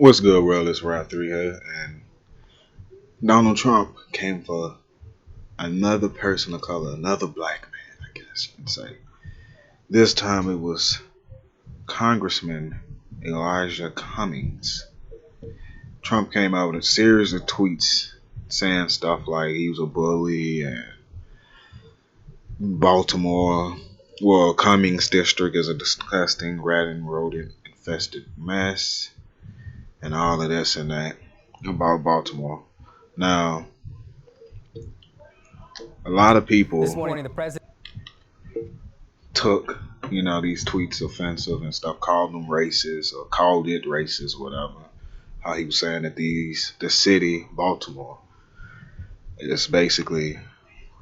What's good, world? It's Round 3 here, and Donald Trump came for another person of color, another black man, I guess you could say. This time it was Congressman Elijah Cummings. Trump came out with a series of tweets saying stuff like he was a bully and Baltimore, Cummings district is a disgusting rat and rodent infested mess, and all of this and that about Baltimore. Now, a lot of people This morning, the president took, these tweets offensive and stuff, called them racist or called it racist, whatever. How he was saying that the city, Baltimore, is basically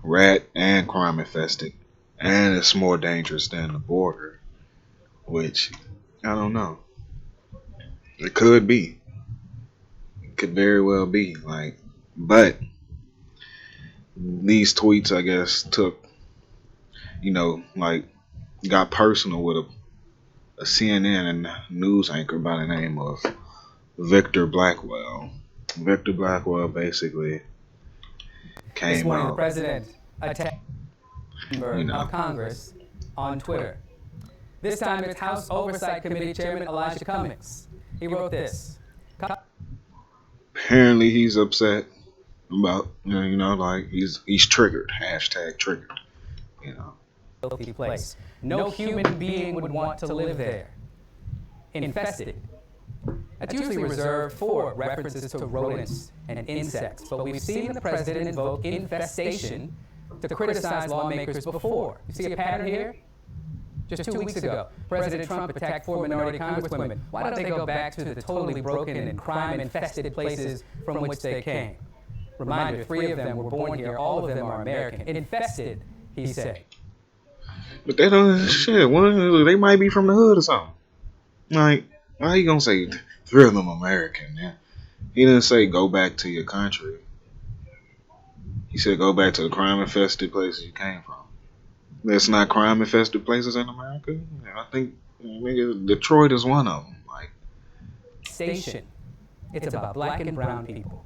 rat and crime infested, and it's more dangerous than the border, which I don't know. It could be. It could very well be. But these tweets, I guess, took, got personal with a CNN news anchor by the name of Victor Blackwell. Victor Blackwell basically this came morning, the out, president attacked a member of Congress on Twitter. This time, it's House Oversight Committee Chairman Elijah Cummings. He wrote this. Apparently he's upset about, he's triggered, #triggered, Filthy place. No human being would want to live there. Infested. That's usually reserved for references to rodents and insects, but we've seen the president invoke infestation to criticize lawmakers before. You see a pattern here? Just 2 weeks ago, President Trump attacked 4 minority congresswomen. Why don't they go back to the totally broken and crime-infested places from which they came? Reminder, 3 of them were born here. All of them are American. Infested, he said. But they don't shit. They might be from the hood or something. Like, why you gonna say 3 of them American? Man? He didn't say go back to your country. He said go back to the crime-infested places you came from. There's not crime-infested places in America. I think Detroit is one of them. Station. It's about black and brown people.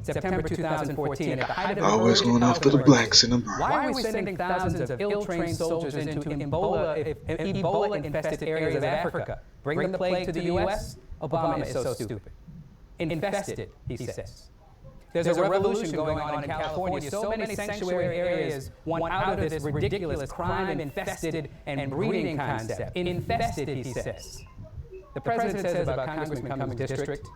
September 2014, at the height of the always going after the blacks and the browns. Why are we sending thousands of ill-trained soldiers into Ebola-infested areas of Africa? Bring the plague to the U.S.? Obama is so stupid. Infested, he says. There's a revolution going on in California. So many sanctuary areas want out of this ridiculous crime-infested and breeding concept. Infested, he says. The president says about Congressman Cummings' district.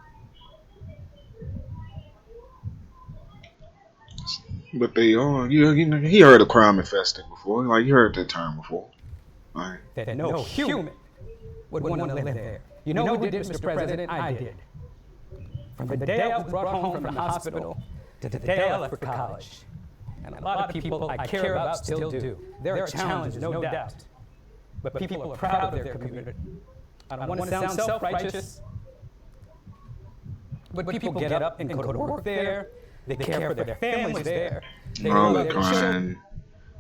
But they are, he heard of crime infested before. You heard that term before. That no human would want to live there. You know who did, Mr. President? I did. From the day I was brought home from the hospital to the day I left for college. And a lot of people I care about still do. There are challenges, no doubt. But people are proud of their community. I don't want to sound self-righteous, but people get up and go to work there. They care for their families there. All the crying,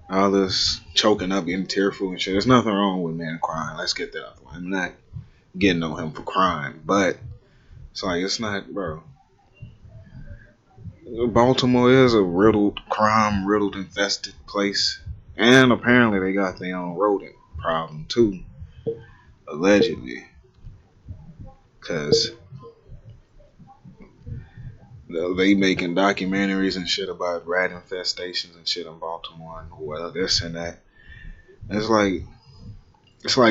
all this choking up, getting tearful and shit. There's nothing wrong with men crying. Let's get that out of the way. I'm not getting on him for crying, but it's not, bro. Baltimore is a crime-riddled, infested place. And apparently they got their own rodent problem, too. Allegedly. Because they making documentaries and shit about rat infestations and shit in Baltimore and this and that. It's like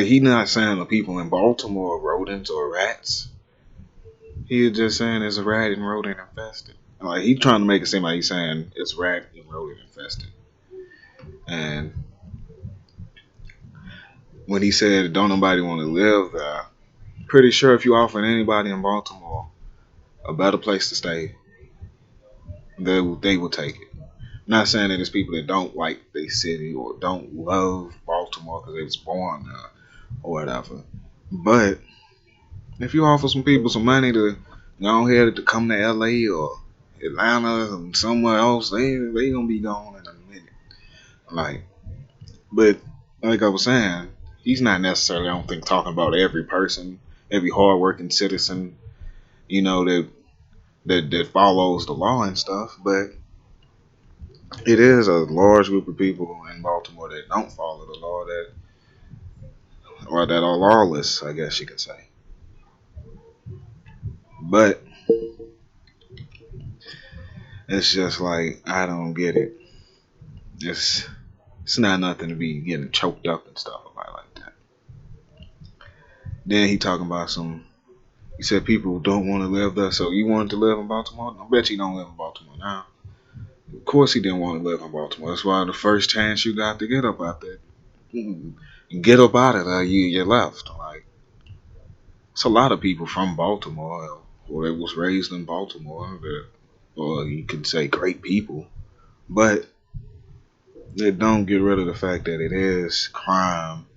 he not saying the people in Baltimore are rodents or rats. He just saying it's rat and rodent infested. He trying to make it seem like he's saying it's rat and rodent infested. And when he said don't nobody want to live there, pretty sure if you offered anybody in Baltimore a better place to stay, they will take it. I'm not saying that there's people that don't like their city or don't love Baltimore because they was born there or whatever. But if you offer some people some money to go ahead to come to LA or Atlanta and somewhere else, they gonna be gone in a minute. But like I was saying, he's not necessarily, I don't think, talking about every person, every hardworking citizen you know, that follows the law and stuff, but it is a large group of people in Baltimore that don't follow the law, that are lawless, I guess you could say. But it's just like, I don't get it. It's it's not nothing to be getting choked up and stuff about like that. Then he talking about he said people don't want to live there, so you wanted to live in Baltimore? I bet you don't live in Baltimore now. Of course he didn't want to live in Baltimore. That's why the first chance you got to get up out there, get up out of there, you left. Like, it's a lot of people from Baltimore, or that was raised in Baltimore, or you could say great people, but they don't get rid of the fact that it is crime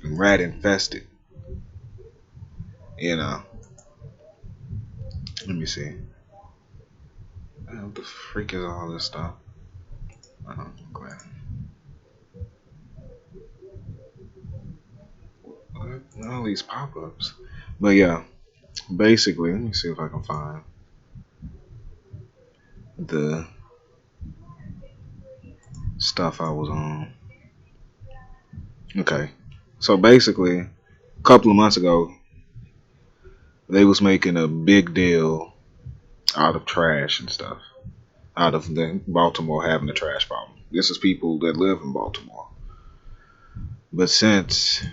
and rat infested. You know, let me see. What the freak is all this stuff? Glad. All these pop-ups. But yeah, basically, let me see if I can find the stuff I was on. Okay, so basically, a couple of months ago, they was making a big deal out of trash and stuff, out of the Baltimore having a trash problem. This is people that live in Baltimore. But since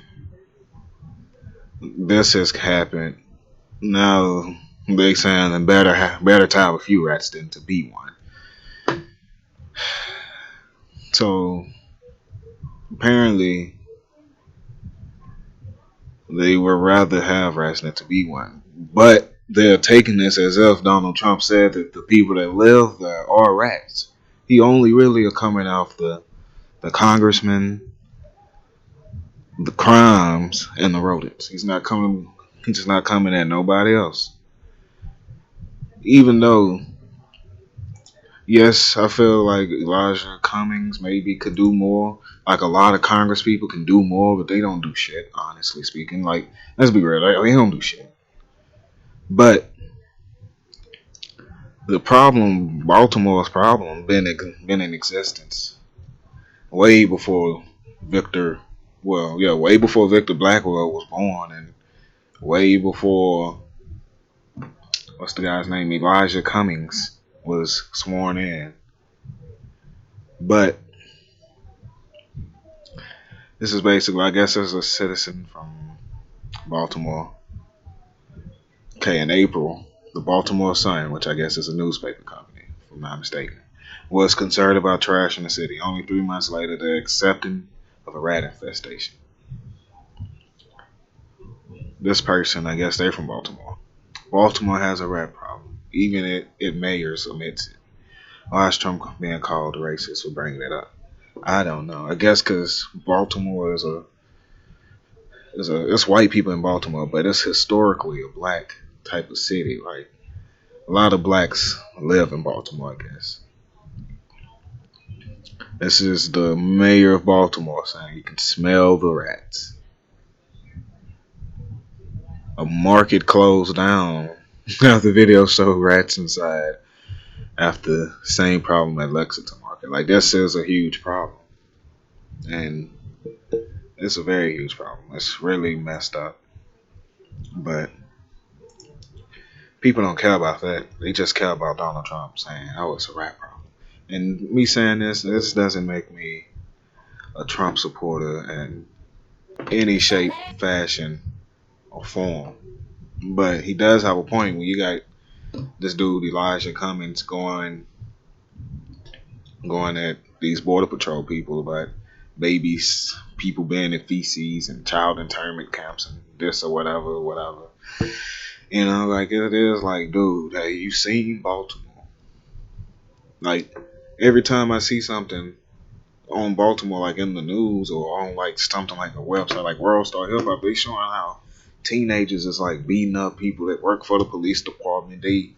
this has happened, now they saying that better to have a few rats than to be one. So apparently they would rather have rats than to be one. But they're taking this as if Donald Trump said that the people that live there are rats. He only really are coming off the congressman, the crimes, and the rodents. He's just not coming at nobody else. Even though, yes, I feel like Elijah Cummings maybe could do more. Like a lot of Congress people can do more, but they don't do shit, honestly speaking. Like, let's be real, they don't do shit. But the problem, Baltimore's problem, been in existence way before Victor. Well, yeah, way before Victor Blackwell was born, and way before what's the guy's name, Elijah Cummings was sworn in. But this is basically, I guess, as a citizen from Baltimore. Okay, in April, the Baltimore Sun, which I guess is a newspaper company, if I'm not mistaken, was concerned about trash in the city. Only 3 months later, they're accepting of a rat infestation. This person, I guess they're from Baltimore. Baltimore has a rat problem. Even it mayors admits it. Why is Trump being called racist for bringing it up? I don't know. I guess because Baltimore it's white people in Baltimore, but it's historically a black type of city. Like, a lot of blacks live in Baltimore, I guess. This is the mayor of Baltimore saying you can smell the rats. A market closed down after video showed rats inside after same problem at Lexington Market. Like, this is a huge problem. And it's a very huge problem. It's really messed up. But people don't care about that. They just care about Donald Trump saying, oh, it's a rat problem. And me saying this doesn't make me a Trump supporter in any shape, fashion, or form. But he does have a point when you got this dude Elijah Cummings going at these border patrol people about babies, people being in feces and child internment camps and this or whatever. You know, like, it is like, dude, hey, you seen Baltimore? Like, every time I see something on Baltimore, like in the news or on like something like a website like World Star Hip Hop, they showing how teenagers is like beating up people that work for the police department. They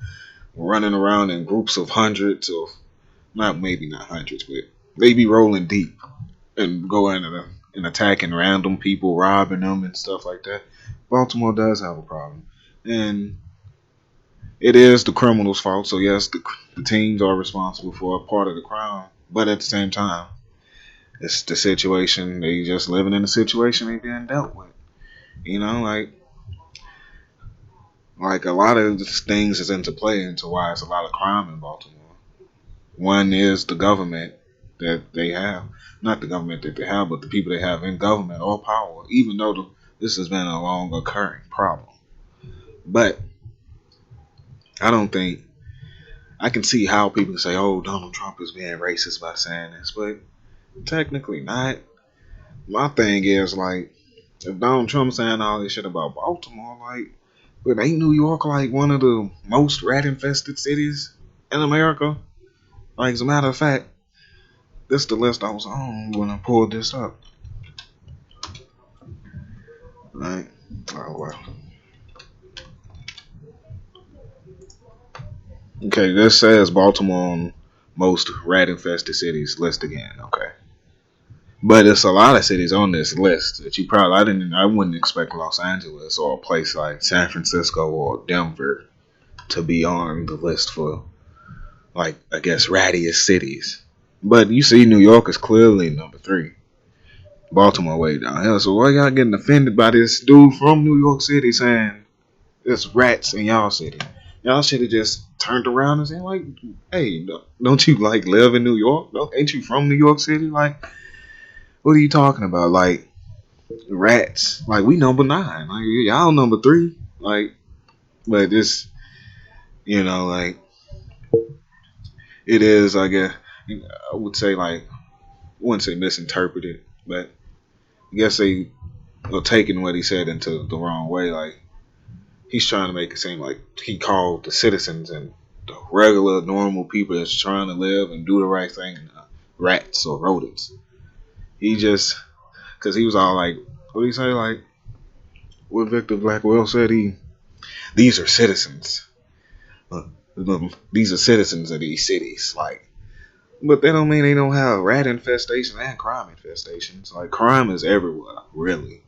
running around in groups of hundreds of, maybe not hundreds, but they be rolling deep and going and attacking random people, robbing them and stuff like that. Baltimore does have a problem, and it is the criminal's fault. So yes, the teams are responsible for a part of the crime, but at the same time, it's the situation. They just living in the situation they being dealt with. You know, like a lot of things is into play into why it's a lot of crime in Baltimore. One is the government that they have, not the government that they have, but the people they have in government or power. Even though this has been a long occurring problem, but I don't think I can see how people can say, "Oh, Donald Trump is being racist by saying this," but technically not. My thing is like, if Donald Trump's saying all this shit about Baltimore, like, but ain't New York like one of the most rat infested cities in America? Like, as a matter of fact, this is the list I was on when I pulled this up. Right? Oh well. Okay, this says Baltimore on most rat infested cities list again. Okay. But it's a lot of cities on this list that you probably I wouldn't expect Los Angeles or a place like San Francisco or Denver to be on the list for, like, I guess rattiest cities. But you see New York is clearly number 3. Baltimore way down here. So why y'all getting offended by this dude from New York City saying it's rats in y'all city? Y'all should have just turned around and said, like, hey, don't you like live in New York? Ain't you from New York City? Like, what are you talking about? Like, rats. Like, we number 9. Like, y'all number 3. Like, but this, like, it is, I guess, I would say, like, I wouldn't say misinterpreted, but I guess they are taking what he said into the wrong way. Like, he's trying to make it seem like he called the citizens and the regular, normal people that's trying to live and do the right thing rats or rodents. He just, because he was all like, what did he say? Like, what Victor Blackwell said, these are citizens. Uh, these are citizens of these cities. Like, but that don't mean they don't have rat infestations and crime infestations. Like, crime is everywhere, really.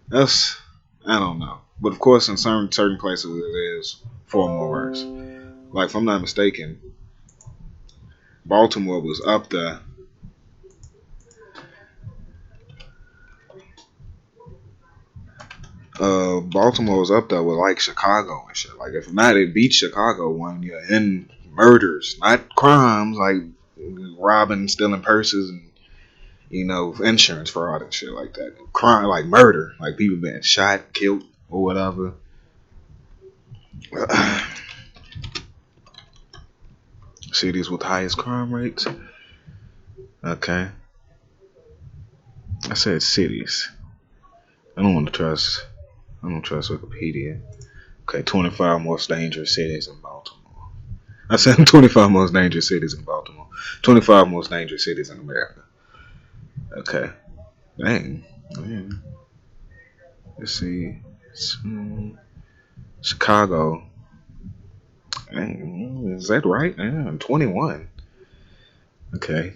That's, I don't know. But of course, in certain places, it is far more worse. Like, if I'm not mistaken, Baltimore was up there. Baltimore was up there with, like, Chicago and shit. Like, if not, it beat Chicago one year in murders, not crimes like robbing, stealing purses, and insurance fraud and shit like that. Crime, like murder, like people being shot, killed, or whatever. Cities with highest crime rates. Okay, I said cities. I don't trust Wikipedia. Okay, 25 most dangerous cities in Baltimore. I said 25 most dangerous cities in Baltimore. 25 most dangerous cities in America. Okay. Dang. Man. Let's see. Chicago. Dang. Is that right? Yeah, 21. Okay.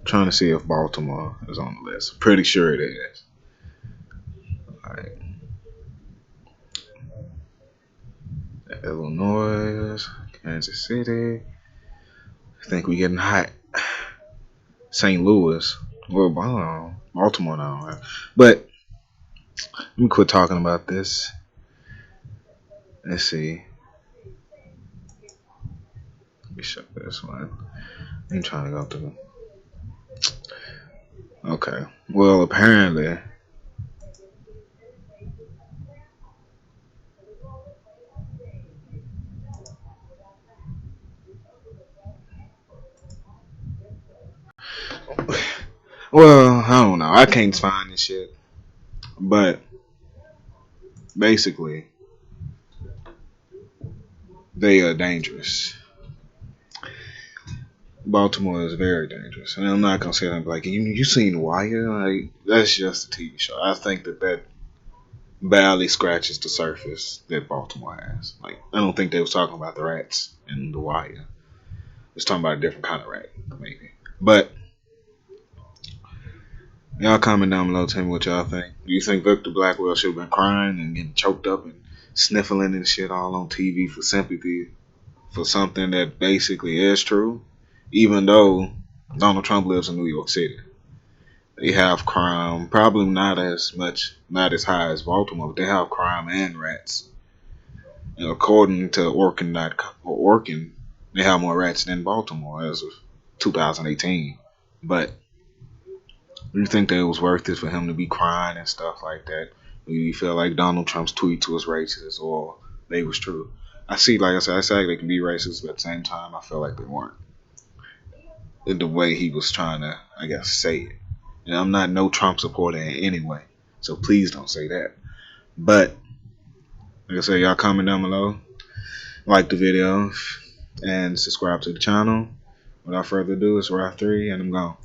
Trying to see if Baltimore is on the list. Pretty sure it is. Alright. Illinois. Kansas City. I think we getting hot. St. Louis. Well, Baltimore now. Right? But let me quit talking about this. Let's see. Let me shut this one. I'm trying to go through. Okay. Well, apparently. Well, I don't know. I can't find this shit. But basically, they are dangerous. Baltimore is very dangerous, and I'm not gonna say that like you seen Wire, like that's just a TV show. I think that barely scratches the surface that Baltimore has. Like, I don't think they was talking about the rats in the Wire. It's talking about a different kind of rat, maybe. But y'all comment down below, tell me what y'all think. Do you think Victor Blackwell should have been crying and getting choked up and sniffling and shit all on TV for sympathy for something that basically is true, even though Donald Trump lives in New York City. They have crime, probably not as high as Baltimore, but they have crime and rats. And according to Orkin, they have more rats than Baltimore as of 2018. But do you think that it was worth it for him to be crying and stuff like that? Do you feel like Donald Trump's tweets was racist or they was true? Like I said, they can be racist, but at the same time, I feel like they weren't. In the way he was trying to, I guess, say it. And I'm not no Trump supporter in any way, so please don't say that. But like I said, y'all comment down below, like the video, and subscribe to the channel. Without further ado, it's Rap 3, and I'm gone.